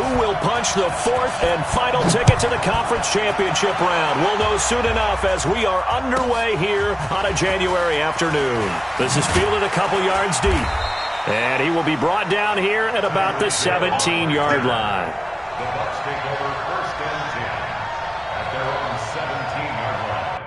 Who will punch the fourth and final ticket to the conference championship round? We'll know soon enough as we are underway here on a January afternoon. This is fielded a couple yards deep. And he will be brought down here at about the 17-yard line. The Bucs take over first and 10 at their own 17-yard line.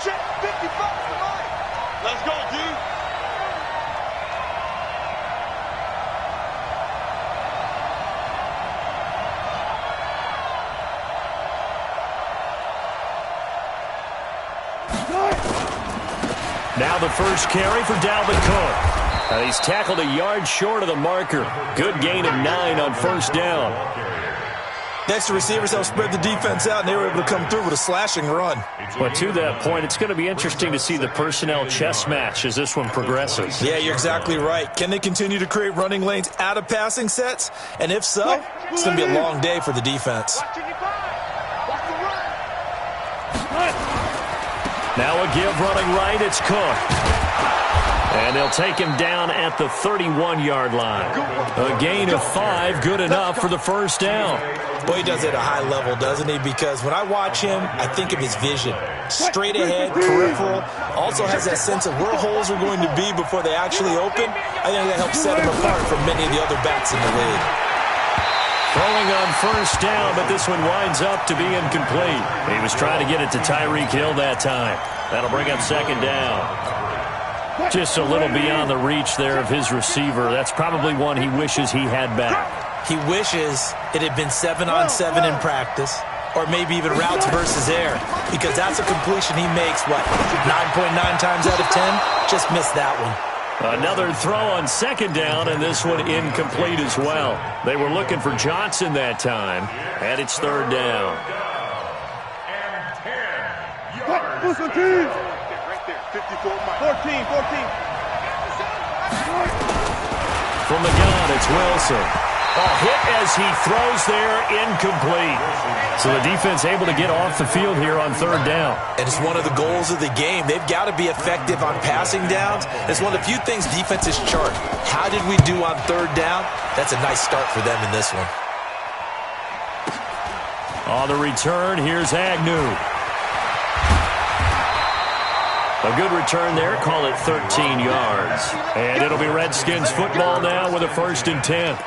Check 55 tonight. Let's go, dude. Now the first carry for Dalvin Cook. He's tackled a yard short of the marker. Good gain of 9 on first down. Next, the receivers help spread the defense out, and they were able to come through with a slashing run. But to that point, it's going to be interesting to see the personnel chess match as this one progresses. Yeah, you're exactly right. Can they continue to create running lanes out of passing sets? And if so, it's going to be a long day for the defense. Now a give running right, it's Cook. And they'll take him down at the 31-yard line. A gain of 5, good enough for the first down. Well, he does it at a high level, doesn't he? Because when I watch him, I think of his vision. Straight ahead, peripheral. Also has that sense of where holes are going to be before they actually open. I think that helps set him apart from many of the other backs in the league. Throwing on first down, but this one winds up to be incomplete. He was trying to get it to Tyreek Hill that time. That'll bring up second down. Just a little beyond the reach there of his receiver. That's probably one he wishes he had back. He wishes it had been 7-on-7 in practice, or maybe even routes versus air, because that's a completion he makes, 9.9 times out of 10? Just missed that one. Another throw on second down, and this one incomplete as well. They were looking for Johnson that time, and it's third down. And 10 yards. 54, 14. From the gun, it's Wilson. A hit as he throws there, incomplete. So the defense able to get off the field here on third down. And it's one of the goals of the game. They've got to be effective on passing downs. It's one of the few things defenses chart. How did we do on third down? That's a nice start for them in this one. On the return, here's Agnew. A good return there, call it 13 yards. And it'll be Redskins football now with a 1st and 10.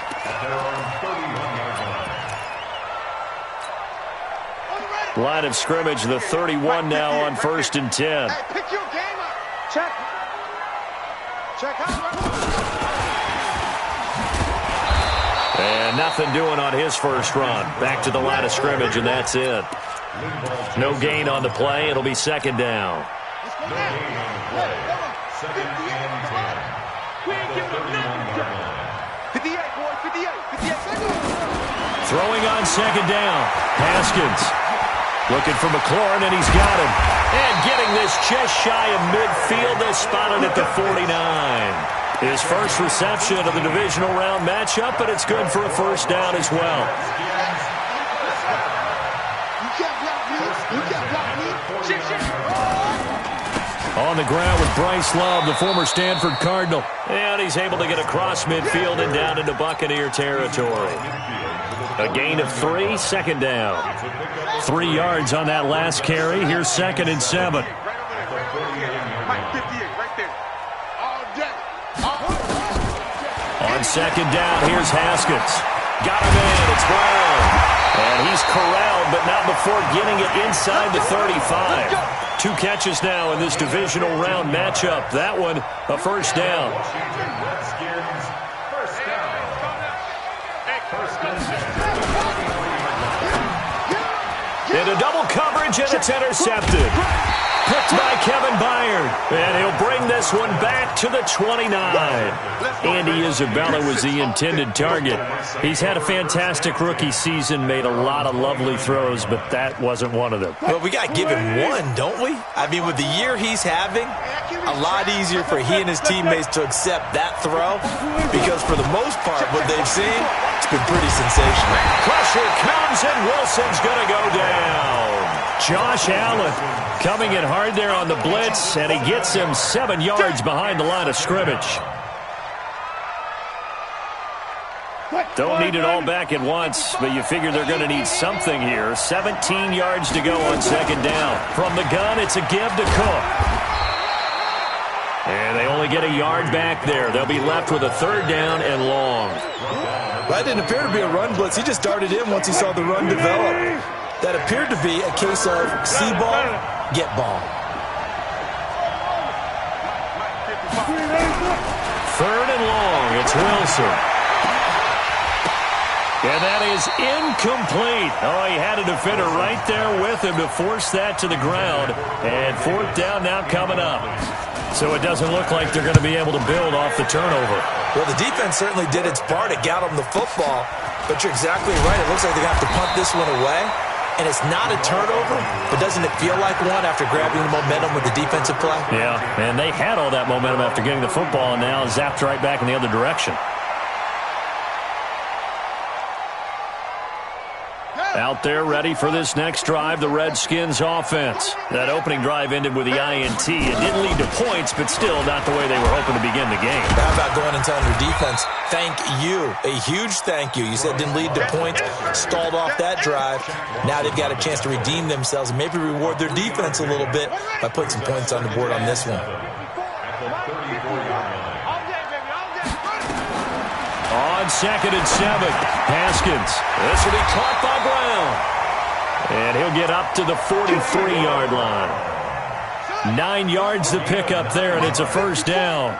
Line of scrimmage, the 31 now on 1st and 10. Hey, pick your game up. Check. And nothing doing on his first run. Back to the line of scrimmage, and that's it. No gain on the play. It'll be second down. Second and 10. 58, boy, 58. Throwing on second down. Haskins looking for McLaurin, and he's got him. And getting this just shy of midfield. They'll spot it at the 49. His first reception of the divisional round matchup, but it's good for a first down as well. On the ground with Bryce Love, the former Stanford Cardinal. And he's able to get across midfield and down into Buccaneer territory. A gain of 3, second down. 3 yards on that last carry. Here's 2nd and 7. On 2nd down, here's Haskins. Got him in. It's Brown. And he's corralled, but not before getting it inside the 35. 2 catches now in this divisional round matchup. That one, a first down. Into double coverage, and it's intercepted. Picked by Kevin Byard. And he'll bring this one back to the 29. Andy Isabella was the intended target. He's had a fantastic rookie season, made a lot of lovely throws, but that wasn't one of them. Well, we got to give him one, don't we? I mean, with the year he's having, a lot easier for he and his teammates to accept that throw, because for the most part, what they've seen, it's been pretty sensational. Pressure comes, and Wilson's going to go down. Josh Allen coming in hard there on the blitz, and he gets him 7 yards behind the line of scrimmage. Don't need it all back at once, but you figure they're going to need something here. 17 yards to go on 2nd down. From the gun, it's a give to Cook. And they only get a yard back there. They'll be left with a 3rd down and long. That didn't appear to be a run blitz. He just darted in once he saw the run develop. That appeared to be a case of see ball, get ball. 3rd and long. It's Wilson. And that is incomplete. Oh, he had a defender right there with him to force that to the ground. And 4th down now coming up. So it doesn't look like they're going to be able to build off the turnover. Well, the defense certainly did its part. It got them the football. But you're exactly right. It looks like they're going to have to punt this one away. And it's not a turnover, but doesn't it feel like one after grabbing the momentum with the defensive play? Yeah, and they had all that momentum after getting the football and now zapped right back in the other direction. Out there ready for this next drive, the Redskins offense. That opening drive ended with the INT. It didn't lead to points, but still not the way they were hoping to begin the game. How about going and telling your defense, thank you, a huge thank you. You said it didn't lead to points, stalled off that drive. Now they've got a chance to redeem themselves and maybe reward their defense a little bit by putting some points on the board on this one. On 2nd and 7, Haskins. This will be caught by Brown. And he'll get up to the 43-yard line. 9 yards to pick up there, and it's a first down.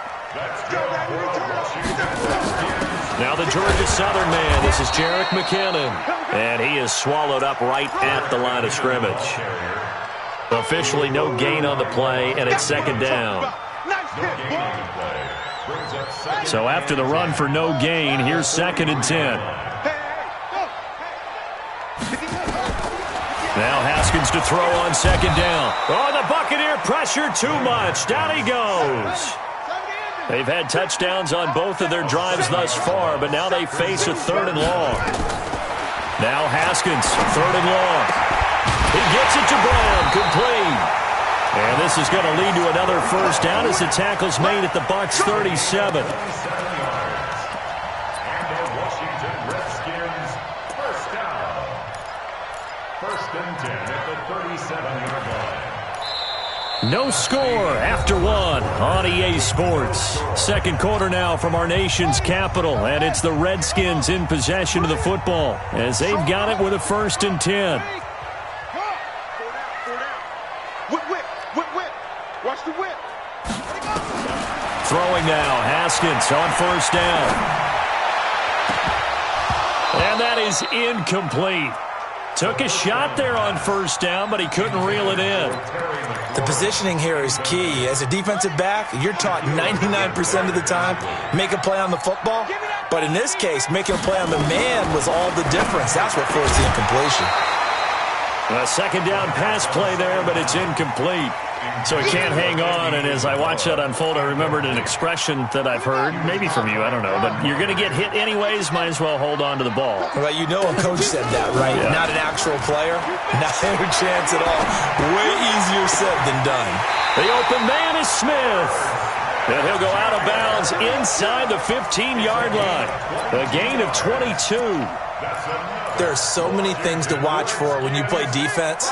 Now the Georgia Southern man. This is Jerick McKinnon. And he is swallowed up right at the line of scrimmage. Officially no gain on the play, and it's 2nd down. So after the run for no gain, here's 2nd and 10. Now Haskins to throw on 2nd down. Oh, the Buccaneer pressure too much. Down he goes. They've had touchdowns on both of their drives thus far, but now they face a 3rd and long. Now Haskins, 3rd and long. He gets it to Brown, complete. And this is going to lead to another first down as the tackle's made at the Bucs 37. And the Washington Redskins, first down. 1st and 10 at the 37-yard line. No score after 1 on EA Sports. 2nd quarter now from our nation's capital, and it's the Redskins in possession of the football as they've got it with a 1st and 10. Watch the whip. Throwing now, Haskins on 1st down. And that is incomplete. Took a shot there on 1st down, but he couldn't reel it in. The positioning here is key. As a defensive back, you're taught 99% of the time, make a play on the football. But in this case, making a play on the man was all the difference. That's what forced the incompletion. A 2nd down pass play there, but it's incomplete. So he can't hang on, and as I watch that unfold, I remembered an expression that I've heard, maybe from you, I don't know, but you're going to get hit anyways, might as well hold on to the ball. Well, you know a coach said that, right? Yeah. Not an actual player, not a chance at all. Way easier said than done. The open man is Smith. And he'll go out of bounds inside the 15-yard line. A gain of 22. There are so many things to watch for when you play defense,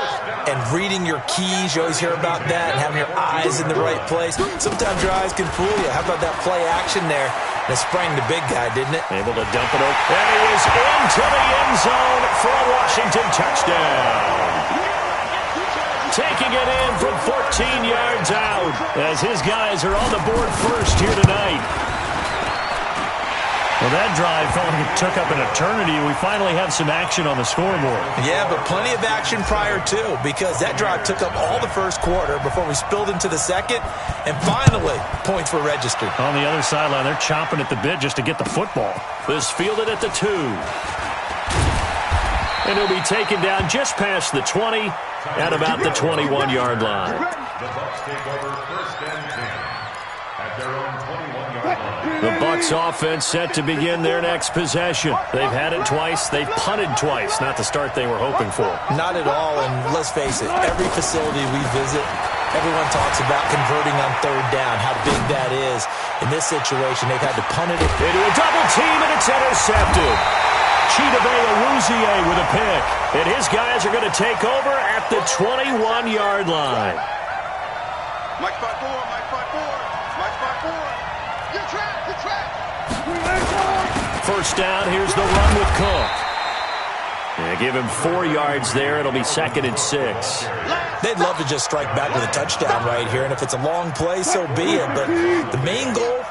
and reading your keys, you always hear about that, and having your eyes in the right place. Sometimes your eyes can fool you. How about that play action there? That sprang the big guy, didn't it? Able to dump it over. And he is into the end zone for a Washington touchdown. Taking it in from 14 yards out as his guys are on the board first here tonight. Well, that drive felt like it took up an eternity. We finally have some action on the scoreboard. Yeah, but plenty of action prior, too, because that drive took up all the first quarter before we spilled into the second, and finally, points were registered. On the other sideline, they're chomping at the bit just to get the football. This fielded at the 2. And he'll be taken down just past the 20 at about the 21-yard line. The Bucs take over first and 10 at their own 21-yard line. The Bucs offense set to begin their next possession. They've had it twice. They've punted twice. Not the start they were hoping for. Not at all, and let's face it, every facility we visit, everyone talks about converting on third down, how big that is. In this situation, they've had to punt it into a double team, and it's intercepted. Yr1 with a pick. And his guys are going to take over at the 21-yard line. Mike 5-4, Mike 5-4, Mike 5-4. You're trapped, you're trapped. First down, here's the run with Cook. Yeah, give him 4 yards there. It'll be 2nd and 6. They'd love to just strike back with a touchdown right here, and if it's a long play, so be it. But the main goal,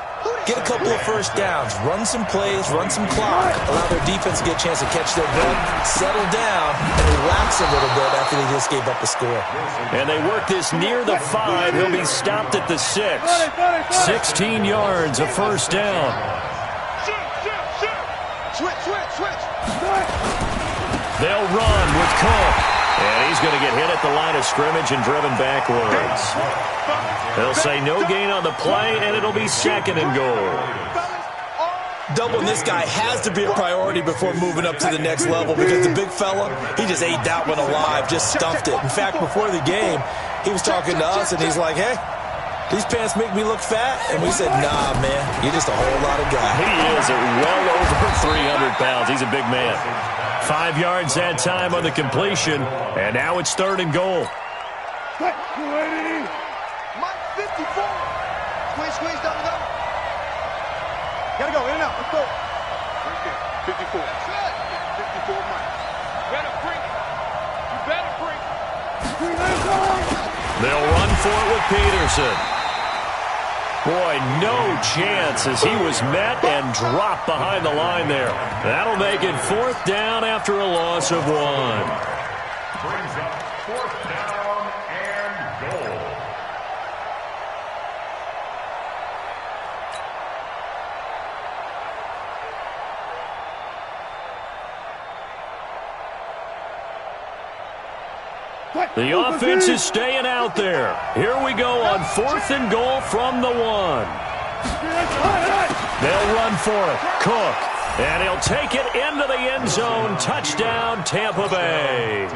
get a couple of first downs, run some plays, run some clock, allow their defense to get a chance to catch their breath, settle down, and relax a little bit after they just gave up a score. And they work this near the 5. He'll be stopped at the 6. 16 yards, a first down. Switch. They'll run with Cook. And he's going to get hit at the line of scrimmage and driven backwards. They'll say no gain on the play, and it'll be 2nd and goal. Doubling this guy has to be a priority before moving up to the next level, because the big fella, he just ate that one alive, just stuffed it. In fact, before the game, he was talking to us, and he's like, hey, these pants make me look fat? And we said, nah, man, you're just a whole lot of guy. He is well over 300 pounds. He's a big man. 5 yards that time on the completion, and now it's 3rd and goal. Mike 54. Squeeze, double. Gotta go, in and out, let's go. Right there, 54. 54, Mike. You better bring it. They'll run for it with Peterson. Boy, no chance as he was met and dropped behind the line there. That'll make it 4th down after a loss of 1. Brings up 4th down and goal. The offense is staying out there. Here we go on 4th and goal from the 1. They'll run for it. Cook. And he'll take it into the end zone. Touchdown, Tampa Bay.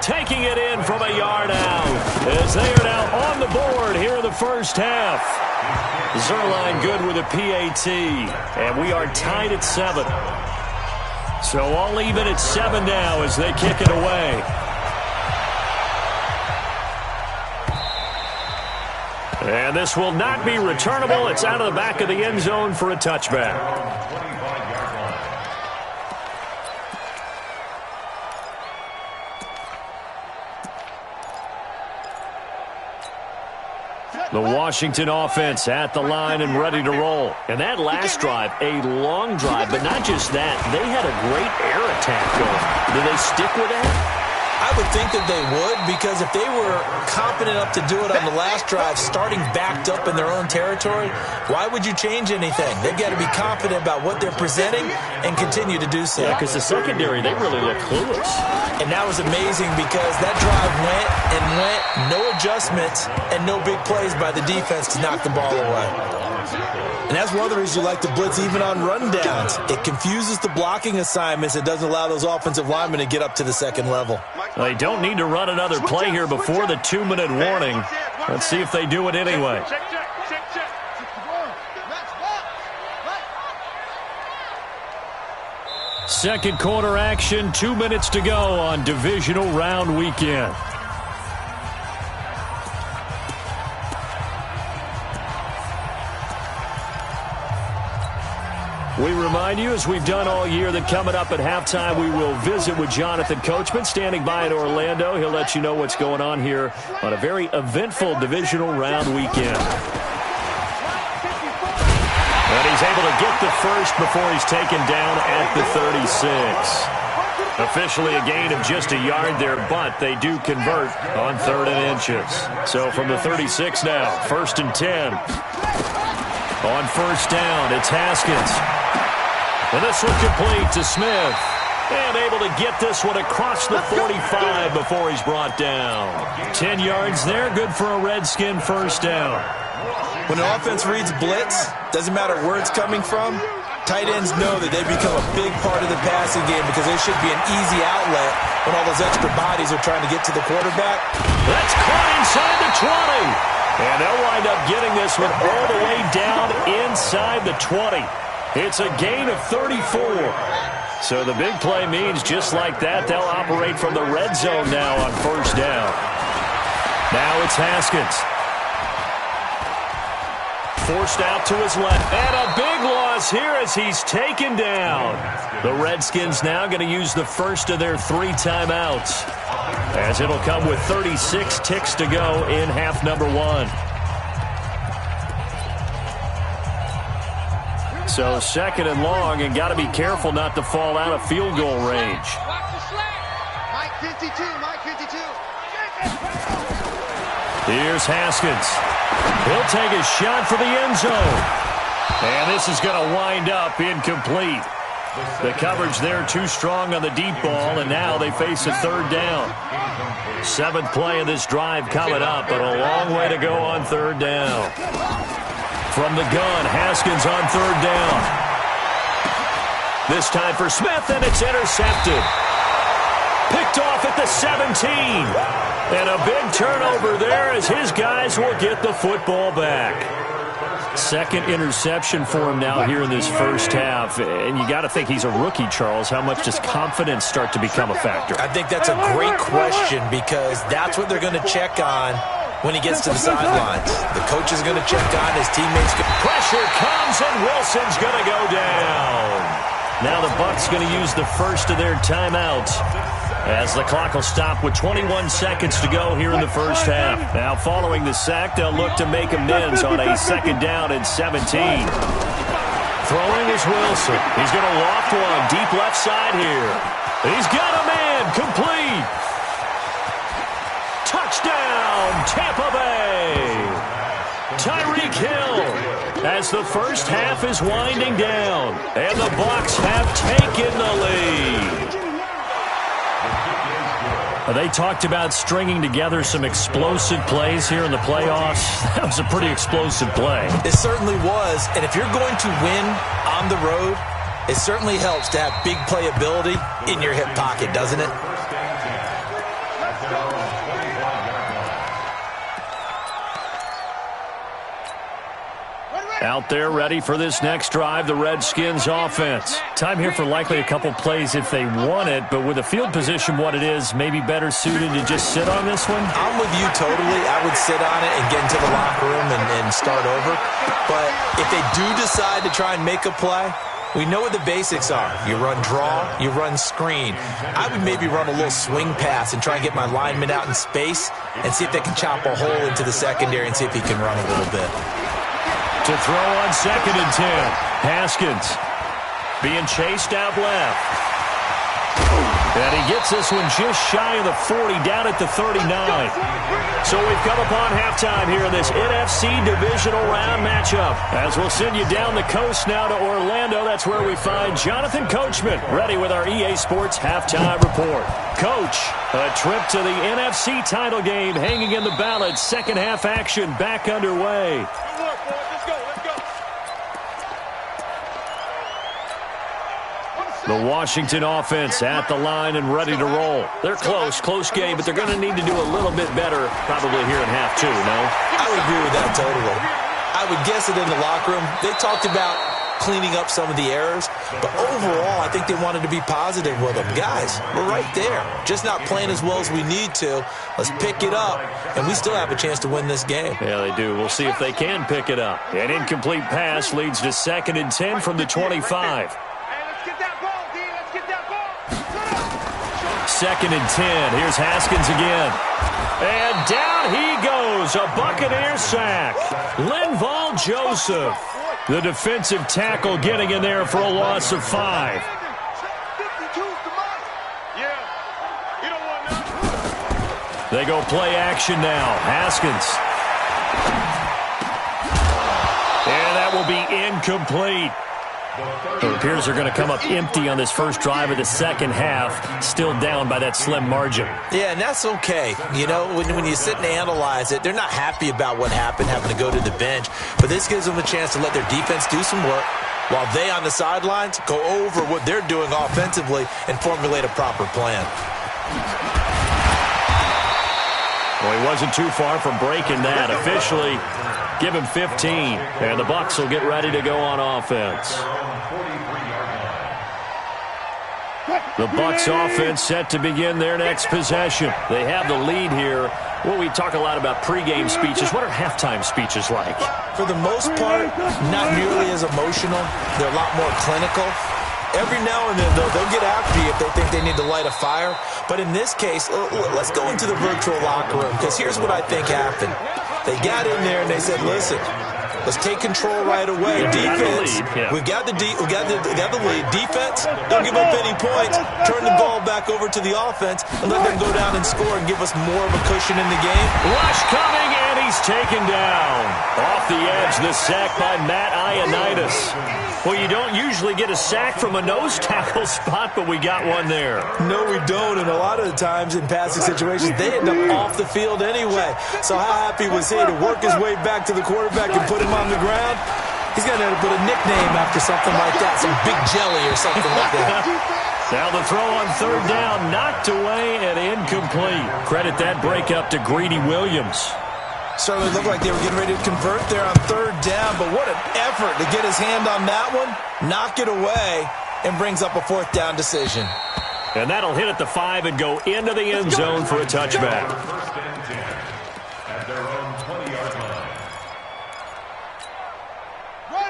Taking it in from a yard out as they are now on the board here in the first half. Zerline good with a PAT. And we are tied at 7. So all even at 7 now as they kick it away. And this will not be returnable. It's out of the back of the end zone for a touchback. The Washington offense at the line and ready to roll. And that last drive, a long drive, but not just that. They had a great air attack going. Do they stick with that? I would think that they would, because if they were competent enough to do it on the last drive, starting backed up in their own territory, why would you change anything? They've got to be confident about what they're presenting and continue to do so. Yeah, because the secondary, they really look clueless. And that was amazing because that drive went, no adjustments, and no big plays by the defense to knock the ball away. And that's one of the reasons you like to blitz even on rundowns. It confuses the blocking assignments. It doesn't allow those offensive linemen to get up to the second level. They don't need to run another play here before the 2-minute warning. Let's see if they do it anyway. Second quarter action, 2 minutes to go on divisional round weekend. We remind you, as we've done all year, that coming up at halftime, we will visit with Jonathan Coachman, standing by in Orlando. He'll let you know what's going on here on a very eventful divisional round weekend. And he's able to get the first before he's taken down at the 36. Officially a gain of just a yard there, but they do convert on 3rd and inches. So from the 36 now, 1st and 10. On 1st down, it's Haskins. And this one complete to Smith. And able to get this one across the 45 before he's brought down. 10 yards there, good for a Redskin 1st down. When an offense reads blitz, doesn't matter where it's coming from, tight ends know that they become a big part of the passing game because they should be an easy outlet when all those extra bodies are trying to get to the quarterback. That's caught inside the 20. And they'll wind up getting this one all the way down inside the 20. It's a gain of 34. So the big play means just like that, they'll operate from the red zone now on 1st down. Now it's Haskins. Forced out to his left. And a big loss here as he's taken down. The Redskins now going to use the first of their 3 timeouts, as it'll come with 36 ticks to go in half number 1. So 2nd and long, and got to be careful not to fall out of field goal range. Mike 52, Mike 52. Here's Haskins. He'll take a shot for the end zone. And this is going to wind up incomplete. The coverage there too strong on the deep ball, and now they face a 3rd down. 7th play of this drive coming up, but a long way to go on 3rd down. From the gun, Haskins on 3rd down. This time for Smith, and it's intercepted. Picked off at the 17. And a big turnover there as his guys will get the football back. 2nd interception for him now here in this 1st half. And you got to think he's a rookie, Charles. How much does confidence start to become a factor? I think that's a great question because that's what they're going to check on when he gets to the sidelines. The coach is going to check on his teammates. Pressure comes, and Wilson's going to go down. Now the Bucs going to use the first of their timeouts, as the clock will stop with 21 seconds to go here in the 1st half. Now, following the sack, they'll look to make amends on a 2nd down and 17. Throwing is Wilson. He's going to loft one deep left side here. He's got a man. Complete. Touchdown, Tampa Bay. Tyreek Hill, as the 1st half is winding down, and the Bucs have taken the lead. They talked about stringing together some explosive plays here in the playoffs. That was a pretty explosive play. It certainly was, and if you're going to win on the road, it certainly helps to have big playability in your hip pocket, doesn't it? Out there ready for this next drive, the Redskins offense. Time here for likely a couple plays if they want it, but with the field position what it is, maybe better suited to just sit on this one? I'm with you totally. I would sit on it and get into the locker room and start over. But if they do decide to try and make a play, we know what the basics are. You run draw, you run screen. I would maybe run a little swing pass and try and get my lineman out in space and see if they can chop a hole into the secondary and see if he can run a little bit. To throw on 2nd and 10. Haskins being chased out left. And he gets this one just shy of the 40, down at the 39. So we've come upon halftime here in this NFC divisional round matchup. As we'll send you down the coast now to Orlando, that's where we find Jonathan Coachman, ready with our EA Sports halftime report. Coach, a trip to the NFC title game hanging in the balance. 2nd half action back underway. The Washington offense at the line and ready to roll. They're close game, but they're going to need to do a little bit better probably here in half 2, no? I would agree with that totally. I would guess it in the locker room. They talked about cleaning up some of the errors, but overall, I think they wanted to be positive with them. Guys, we're right there. Just not playing as well as we need to. Let's pick it up, and we still have a chance to win this game. Yeah, they do. We'll see if they can pick it up. An incomplete pass leads to 2nd and 10 from the 25. 2nd and 10. Here's Haskins again. And down he goes. A Buccaneer sack. Linval Joseph, the defensive tackle, getting in there for a loss of 5. They go play action now. Haskins. And that will be incomplete. It appears they're going to come up empty on this first drive of the second half, still down by that slim margin. Yeah, and that's okay. You know, when you sit and analyze it, they're not happy about what happened, having to go to the bench. But this gives them a chance to let their defense do some work while they on the sidelines go over what they're doing offensively and formulate a proper plan. Well, he wasn't too far from breaking that. Officially, give him 15. And the Bucs will get ready to go on offense. The Bucs offense set to begin their next possession. They have the lead here. Well, we talk a lot about pregame speeches. What are halftime speeches like? For the most part, not nearly as emotional. They're a lot more clinical. Every now and then, though, they'll get after you if they think they need to light a fire. But in this case, let's go into the virtual locker room, because here's what I think happened. They got in there and they said, listen, let's take control right away. Defense, we've got the lead. Defense, don't give up any points. Turn the ball back over to the offense and let them go down and score and give us more of a cushion in the game. Rush coming, and he's taken down. Off the edge, the sack by Matt Ioannidis. Well, you don't usually get a sack from a nose tackle spot, but we got one there. No, we don't, and a lot of the times in passing situations, they end up off the field anyway. So how happy was he to work his way back to the quarterback and put him on the ground? He's going to have to put a nickname after something like that, some Big Jelly or something like that. Now the throw on 3rd down, knocked away and incomplete. Credit that breakup to Greedy Williams. Certainly looked like they were getting ready to convert there on 3rd down, but what an effort to get his hand on that one, knock it away, and brings up a 4th down decision. And that'll hit at the 5 and go into the end zone for a touchback. 1st and 10 at their own 20-yard line.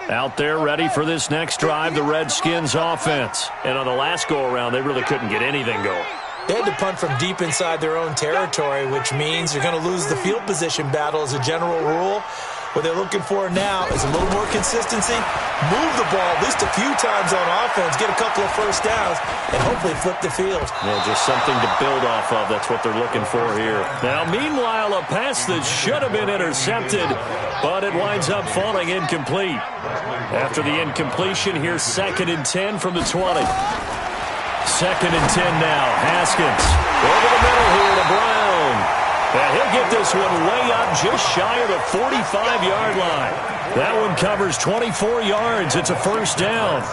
Out there ready for this next drive, the Redskins offense. And on the last go-around, they really couldn't get anything going. They had to punt from deep inside their own territory, which means they're going to lose the field position battle as a general rule. What they're looking for now is a little more consistency, move the ball at least a few times on offense, get a couple of 1st downs, and hopefully flip the field. Yeah, just something to build off of. That's what they're looking for here. Now, meanwhile, a pass that should have been intercepted, but it winds up falling incomplete. After the incompletion, here's 2nd and 10 from the 20. 2nd and 10 now. Haskins over the middle here to Brown. And he'll get this one way up just shy of the 45-yard line. That one covers 24 yards. It's a 1st down.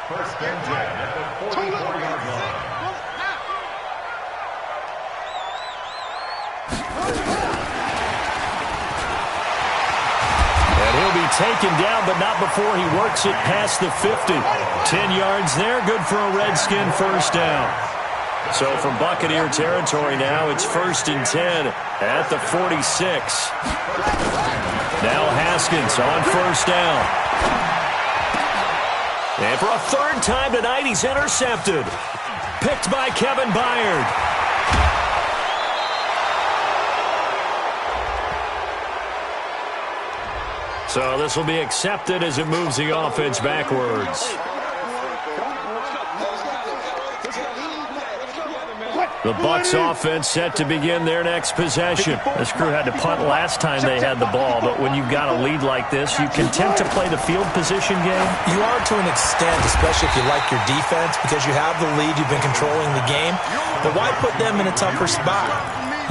1st and 10 at the 44-yard line. And he'll be taken down, but not before he works it past the 50. 10 yards there, good for a Redskin 1st down. So from Buccaneer territory now, it's 1st and 10 at the 46. Now Haskins on 1st down. And for a 3rd time tonight, he's intercepted. Picked by Kevin Byard. So this will be accepted as it moves the offense backwards. The Bucs offense set to begin their next possession. This crew had to punt last time they had the ball, but when you've got a lead like this, you content to play the field position game? You are to an extent, especially if you like your defense, because you have the lead, you've been controlling the game. But why put them in a tougher spot?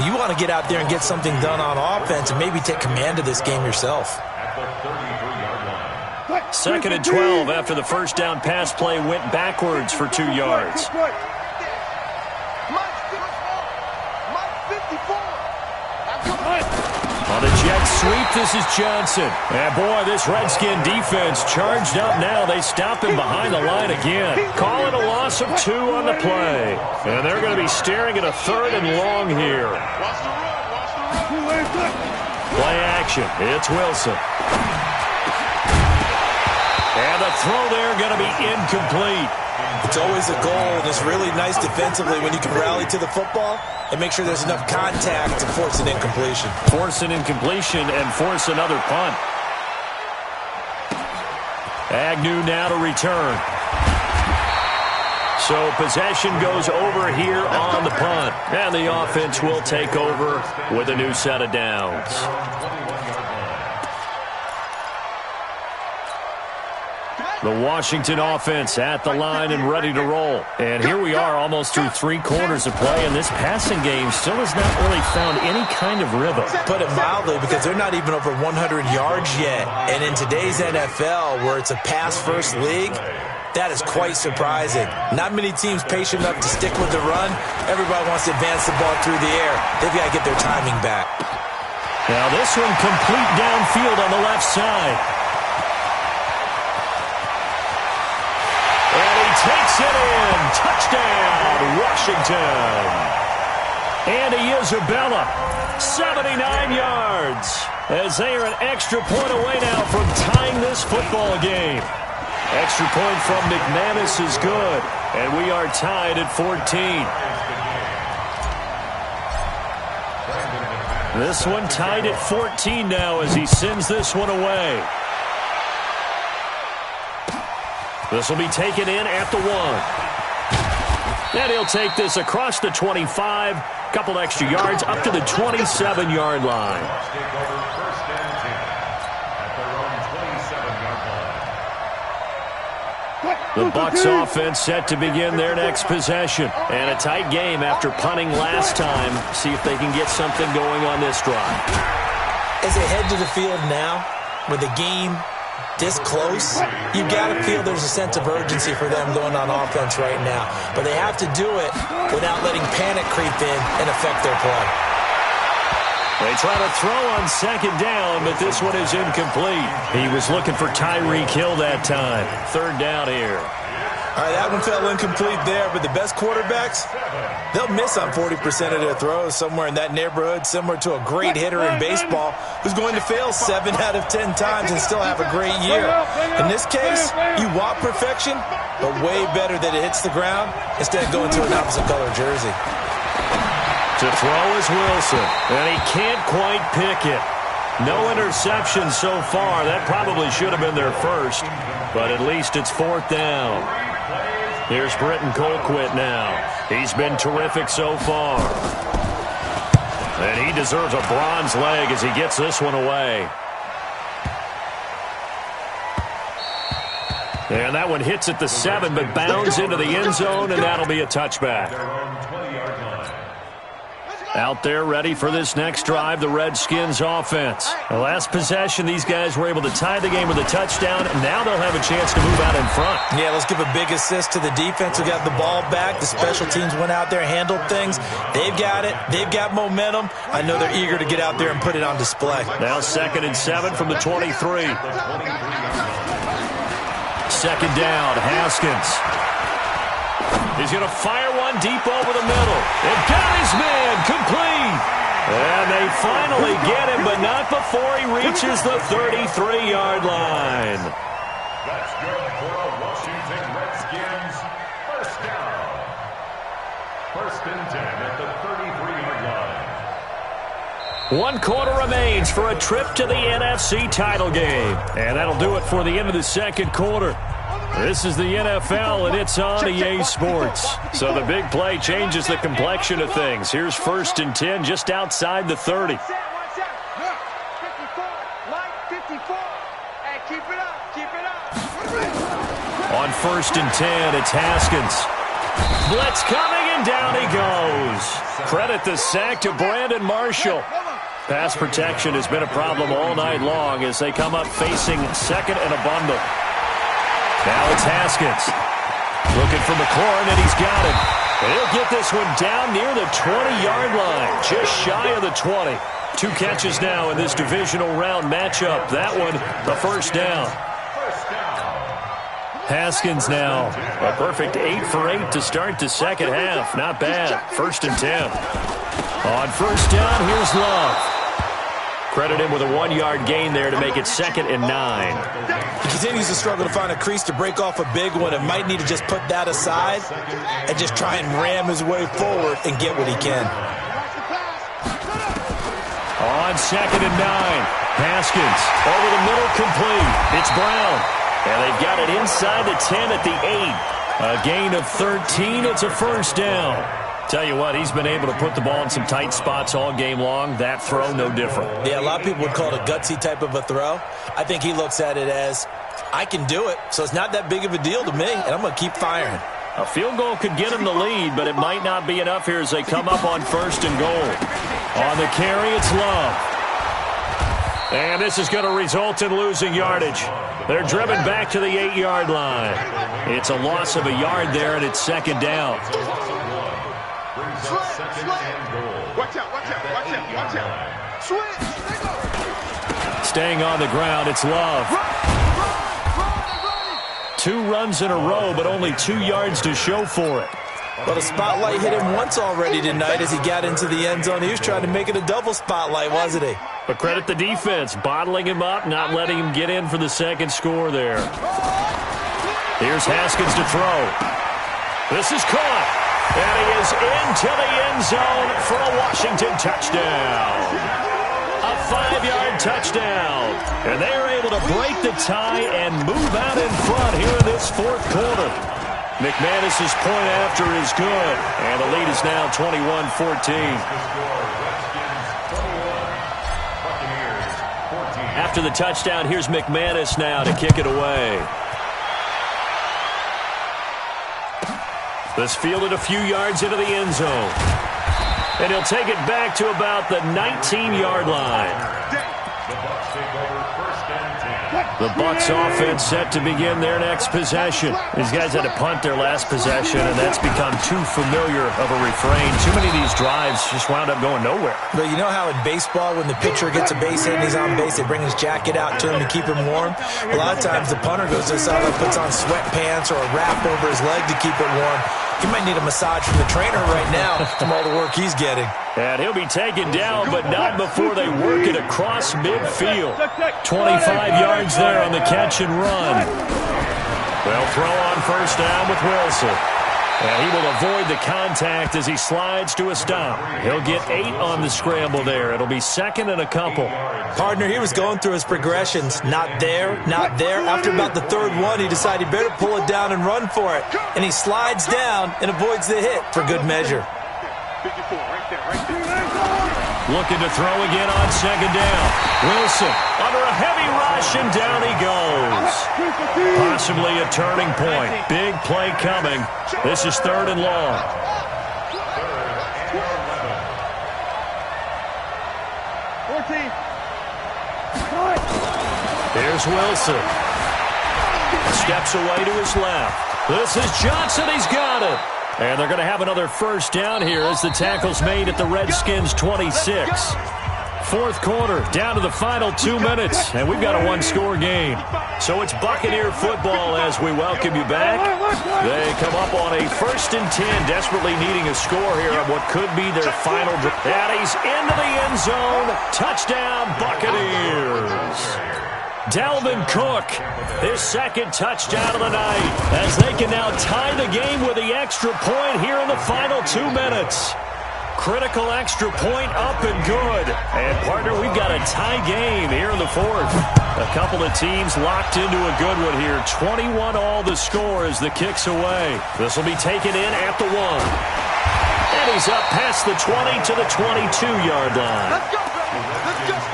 You want to get out there and get something done on offense and maybe take command of this game yourself. At the 33-yard line. 2nd and 12 after the first down pass play went backwards for 2 yards. On the jet sweep, this is Johnson. And boy, this Redskin defense charged up now. They stop him behind the line again. Call it a loss of 2 on the play. And they're going to be staring at a 3rd and long here. Play action. It's Wilson. And the throw there going to be incomplete. It's always a goal, and it's really nice defensively when you can rally to the football and make sure there's enough contact to force an incompletion. Force an incompletion and force another punt. Agnew now to return. So possession goes over here on the punt. And the offense will take over with a new set of downs. The Washington offense at the line and ready to roll. And here we are almost through 3 quarters of play, and this passing game still has not really found any kind of rhythm. Put it mildly, because they're not even over 100 yards yet. And in today's NFL, where it's a pass-first league, that is quite surprising. Not many teams patient enough to stick with the run. Everybody wants to advance the ball through the air. They've got to get their timing back. Now this one complete downfield on the left side. Takes it in. Touchdown, Washington. Andy Isabella, 79 yards, as they are an extra point away now from tying this football game. Extra point from McManus is good, and we are tied at 14. This one tied at 14 now as he sends this one away. This will be taken in at the 1. And he'll take this across the 25. Couple extra yards up to the 27-yard line. The Bucs offense set to begin their next possession. And a tight game after punting last time. See if they can get something going on this drive. As they head to the field now, with the game this close, you got to feel there's a sense of urgency for them going on offense right now. But they have to do it without letting panic creep in and affect their play. They try to throw on 2nd down, but this one is incomplete. He was looking for Tyreek Hill that time. 3rd down here. All right, that one fell incomplete there, but the best quarterbacks, they'll miss on 40% of their throws somewhere in that neighborhood, similar to a great hitter in baseball who's going to fail 7 out of 10 times and still have a great year. In this case, you want perfection, but way better that it hits the ground instead of going to an opposite color jersey. To throw is Wilson, and he can't quite pick it. No interception so far. That probably should have been their first, but at least it's 4th down. Here's Britton Colquitt now. He's been terrific so far. And he deserves a bronze leg as he gets this one away. And that one hits at the 7, but bounds into the end zone, and that'll be a touchback. Out there ready for this next drive, the Redskins offense. The last possession, these guys were able to tie the game with a touchdown, and now they'll have a chance to move out in front. Yeah, let's give a big assist to the defense who got the ball back. The special teams went out there, handled things. They've got it. They've got momentum. I know they're eager to get out there and put it on display. Now 2nd and 7 from the 23. 2nd down, Haskins. He's going to fire one deep over the middle. And got his man complete. And they finally get him, but not before he reaches the 33-yard line. That's good for a Washington Redskins first down. 1st and 10 at the 33-yard line. 1 quarter remains for a trip to the NFC title game. And that'll do it for the end of the 2nd quarter. This is the NFL, and it's on EA Sports. So the big play changes the complexion of things. Here's 1st and 10 just outside the 30. On 1st and 10, it's Haskins. Blitz coming, and down he goes. Credit the sack to Brandon Marshall. Pass protection has been a problem all night long as they come up facing second and a bundle. Now it's Haskins. Looking for McLaurin, and he's got it. And he'll get this one down near the 20-yard line, just shy of the 20. 2 catches now in this divisional round matchup. That one, the first down. Haskins now, a perfect 8 for 8 to start the second half. Not bad. 1st and 10. On first down, here's Love. Credit him with a 1-yard gain there to make it 2nd and 9. He continues to struggle to find a crease to break off a big one and might need to just put that aside and just try and ram his way forward and get what he can. On 2nd and 9, Haskins over the middle, complete. It's Brown, and they've got it inside the 10 at the 8. A gain of 13. It's a first down. Tell you what, he's been able to put the ball in some tight spots all game long. That throw, no different. Yeah, a lot of people would call it a gutsy type of a throw. I think he looks at it as, I can do it, so it's not that big of a deal to me, and I'm going to keep firing. A field goal could get him the lead, but it might not be enough here as they come up on 1st and goal. On the carry, it's Love. And this is going to result in losing yardage. They're driven back to the 8-yard line. It's a loss of a yard there, and it's 2nd down. Watch out, watch out, watch out, watch out. Switch. Staying on the ground, it's Love. 2 runs in a row, but only 2 yards to show for it. Well, the spotlight hit him once already tonight as he got into the end zone. He was trying to make it a double spotlight, wasn't he? But credit the defense, bottling him up, not letting him get in for the 2nd score there. Here's Haskins to throw. This is caught. And he is into the end zone for a Washington touchdown. A 5-yard touchdown. And they are able to break the tie and move out in front here in this 4th quarter. McManus's point after is good. And the lead is now 21-14. After the touchdown, here's McManus now to kick it away. This fielded a few yards into the end zone. And he'll take it back to about the 19-yard line. The Bucs offense set to begin their next possession. These guys had to punt their last possession, and that's become too familiar of a refrain. Too many of these drives just wound up going nowhere. But you know how in baseball, when the pitcher gets a base hit and he's on base, they bring his jacket out to him to keep him warm? A lot of times the punter goes to the sideline, puts on sweatpants or a wrap over his leg to keep it warm. He might need a massage from the trainer right now from all the work he's getting. And he'll be taken down, but not before they work it across midfield. 25 yards there on the catch and run. They'll throw on first down with Wilson. And he will avoid the contact as he slides to a stop. He'll get 8 on the scramble there. It'll be 2nd and a couple. Partner, he was going through his progressions. Not there, not there. After about the 3rd one, he decided he better pull it down and run for it. And he slides down and avoids the hit for good measure. Looking to throw again on 2nd down. Wilson under a heavy rush, and down he goes. Possibly a turning point. Big play coming. This is 3rd and long. Here's Wilson. Steps away to his left. This is Johnson. He's got it. And they're going to have another first down here as the tackle's made at the Redskins' 26. 4th quarter, down to the final 2 minutes, and we've got a 1-score game. So it's Buccaneer football as we welcome you back. They come up on a 1st and 10, desperately needing a score here on what could be their final drive. And he's into the end zone. Touchdown, Buccaneers. Dalvin Cook, his 2nd touchdown of the night, as they can now tie the game with the extra point here in the final 2 minutes. Critical extra point up and good. And, partner, we've got a tie game here in the 4th. A couple of teams locked into a good one here. 21 all the score as the kick's away. This will be taken in at the 1. And he's up past the 20 to the 22-yard line. Let's go, baby. Let's go.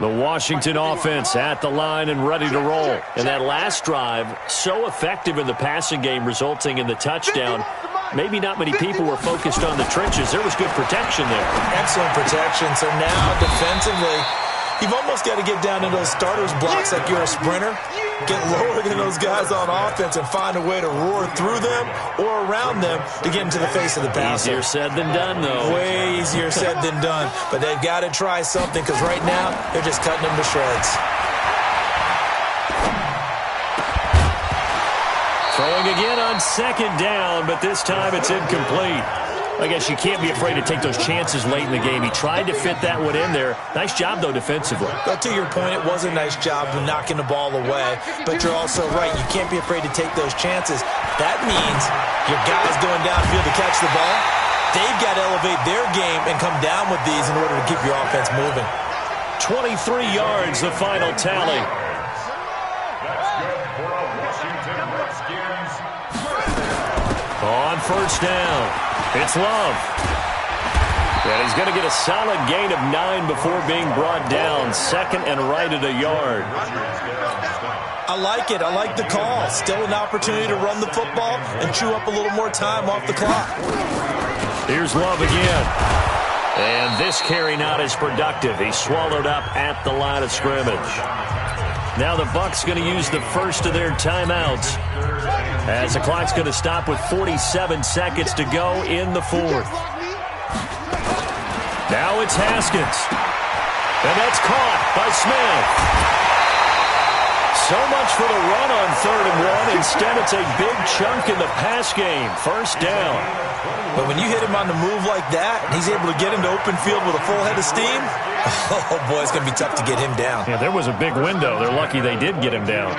The Washington offense at the line and ready to roll. And that last drive, so effective in the passing game, resulting in the touchdown. Maybe not many people were focused on the trenches. There was good protection there. Excellent protection. So now, defensively, you've almost got to get down into those starters blocks like you're a sprinter. Get lower than those guys on offense and find a way to roar through them or around them to get into the face of the passer. Easier said than done, though. Way easier said than done. But they've got to try something because right now they're just cutting them to shreds. Throwing again on second down, but this time it's incomplete. I guess you can't be afraid to take those chances late in the game. He tried to fit that one in there. Nice job, though, defensively. But to your point, it was a nice job of knocking the ball away. But you're also right. You can't be afraid to take those chances. That means your guys going downfield to catch the ball, they've got to elevate their game and come down with these in order to keep your offense moving. 23 yards, the final tally. That's good for a Washington Redskins first down. On first down, it's Love. And he's going to get a solid gain of 9 before being brought down. Second and right at a yard. I like it. I like the call. Still an opportunity to run the football and chew up a little more time off the clock. Here's Love again. And this carry not as productive. He's swallowed up at the line of scrimmage. Now the Bucs going to use the first of their timeouts as the clock's going to stop with 47 seconds to go in the fourth. Now it's Haskins. And that's caught by Smith. So much for the run on 3rd and 1. Instead, it's a big chunk in the pass game. First down. But when you hit him on the move like that, and he's able to get into open field with a full head of steam, oh, boy, it's going to be tough to get him down. Yeah, there was a big window. They're lucky they did get him down.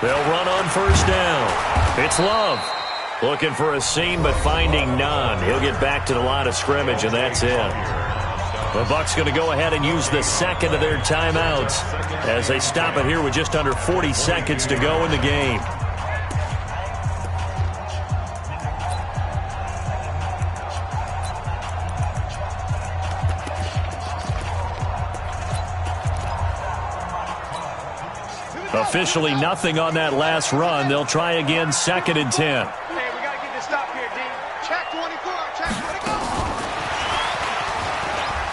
They'll run on first down. It's Love. Looking for a seam, but finding none. He'll get back to the line of scrimmage, and that's it. The Bucs going to go ahead and use the second of their timeouts as they stop it here with just under 40 seconds to go in the game. Officially nothing on that last run. They'll try again, 2nd and 10. Hey, we got to get this stop here, D. Check 24, check 24.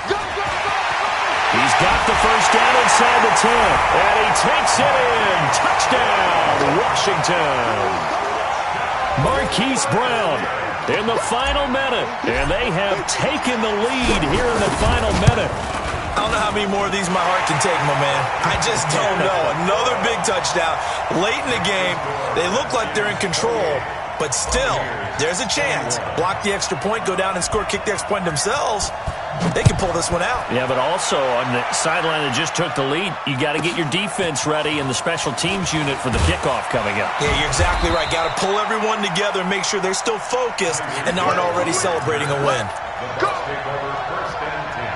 Go, go, go! He's got the first down inside the 10, and he takes it in. Touchdown, Washington. Marquise Brown in the final minute, and they have taken the lead here in the final minute. I don't know how many more of these my heart can take, my man. I just don't know. Another big touchdown. Late in the game, they look like they're in control, but still, there's a chance. Block the extra point, go down and score, kick the extra point themselves. They can pull this one out. Yeah, but also on the sideline that just took the lead, you got to get your defense ready and the special teams unit for the kickoff coming up. Yeah, you're exactly right. Got to pull everyone together and make sure they're still focused and aren't already celebrating a win. Go! Take over first and 10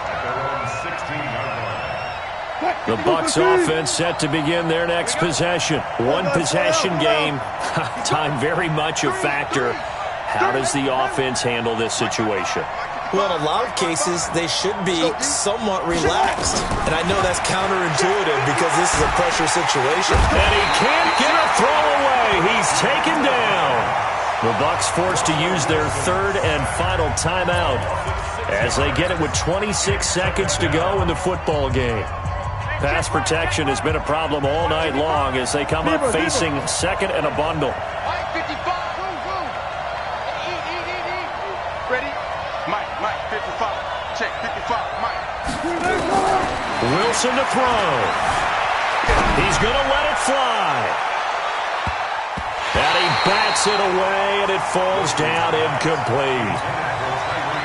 at their own 16-yard line. The Bucs offense set to begin their next possession. One possession game. Time very much a factor. How does the offense handle this situation? Well, in a lot of cases, they should be somewhat relaxed. And I know that's counterintuitive because this is a pressure situation. And he can't get a throw away. He's taken down. The Bucs forced to use their 3rd and final timeout as they get it with 26 seconds to go in the football game. Pass protection has been a problem all night long as they come up facing 2nd and a bundle. Mike, 55, go. Ready? Mike, 55. Check, 55, Mike. Wilson to throw. He's going to let it fly. And he bats it away, and it falls down incomplete.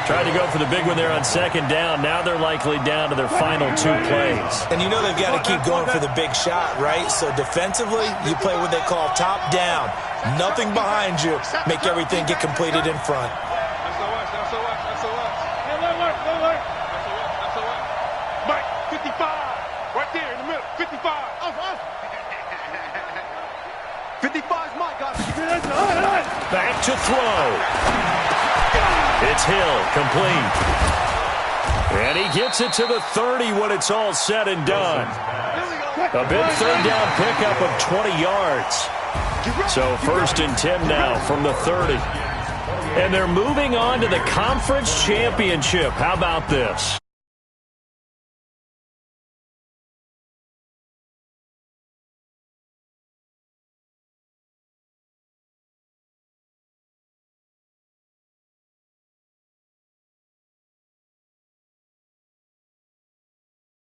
Tried to go for the big one there on 2nd down. Now they're likely down to their final 2 plays. And you know they've got to keep going for the big shot, right? So defensively, you play what they call top down. Nothing behind you. Make everything get completed in front. Mike, 55. Right there in the middle. 55. 55's Mike. Back to throw. It's Hill, complete. And he gets it to the 30 when it's all said and done. A big third down pickup of 20 yards. So 1st and 10 now from the 30. And they're moving on to the conference championship. How about this?